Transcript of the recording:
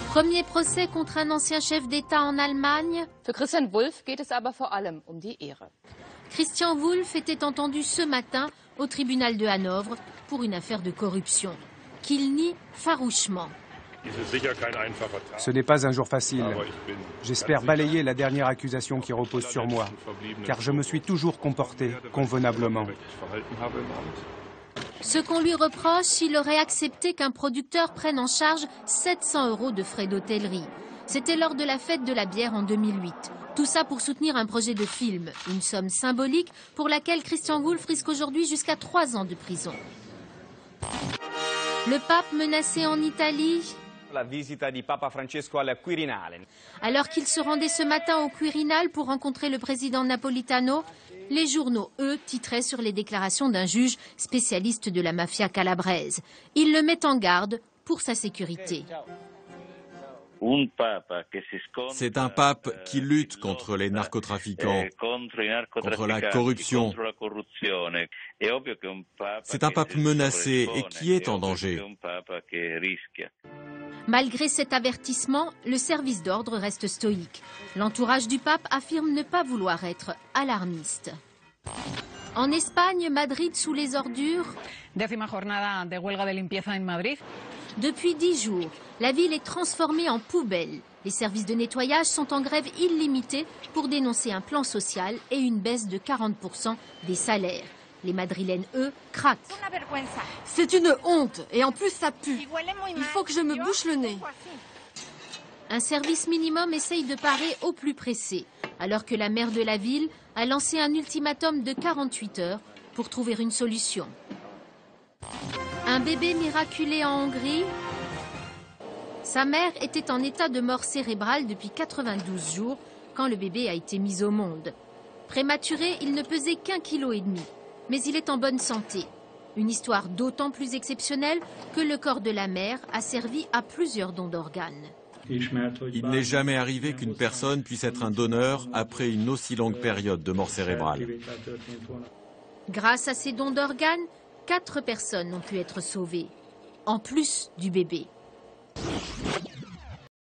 Premier procès contre un ancien chef d'État en Allemagne. Für Christian Wulff geht es aber vor allem um die Ehre. Christian Wulff était entendu ce matin au tribunal de Hanovre pour une affaire de corruption, qu'il nie farouchement. Ce n'est pas un jour facile. J'espère balayer la dernière accusation qui repose sur moi, car je me suis toujours comporté convenablement. Ce qu'on lui reproche, il aurait accepté qu'un producteur prenne en charge 700 € de frais d'hôtellerie. C'était lors de la fête de la bière en 2008. Tout ça pour soutenir un projet de film, une somme symbolique pour laquelle Christian Wulff risque aujourd'hui jusqu'à 3 ans de prison. Le pape menacé en Italie. La visita di Papa Francesco al Quirinale. Alors qu'il se rendait ce matin au Quirinal pour rencontrer le président Napolitano, les journaux, eux, titraient sur les déclarations d'un juge spécialiste de la mafia calabraise. Il le met en garde pour sa sécurité. C'est un pape qui lutte contre les narcotrafiquants, contre la corruption. C'est un pape menacé et qui est en danger. Malgré cet avertissement, le service d'ordre reste stoïque. L'entourage du pape affirme ne pas vouloir être alarmiste. En Espagne, Madrid sous les ordures. 10ª jornada de huelga de limpieza en Madrid. Depuis 10 jours, la ville est transformée en poubelle. Les services de nettoyage sont en grève illimitée pour dénoncer un plan social et une baisse de 40% des salaires. Les Madrilènes, eux, craquent. C'est une honte et en plus ça pue. Il faut que je me bouche le nez. Un service minimum essaye de parer au plus pressé, alors que la maire de la ville a lancé un ultimatum de 48 heures pour trouver une solution. Un bébé miraculé en Hongrie. Sa mère était en état de mort cérébrale depuis 92 jours quand le bébé a été mis au monde. Prématuré, il ne pesait qu'1,5 kg, mais il est en bonne santé. Une histoire d'autant plus exceptionnelle que le corps de la mère a servi à plusieurs dons d'organes. Il n'est jamais arrivé qu'une personne puisse être un donneur après une aussi longue période de mort cérébrale. Grâce à ces dons d'organes, 4 personnes ont pu être sauvées, en plus du bébé.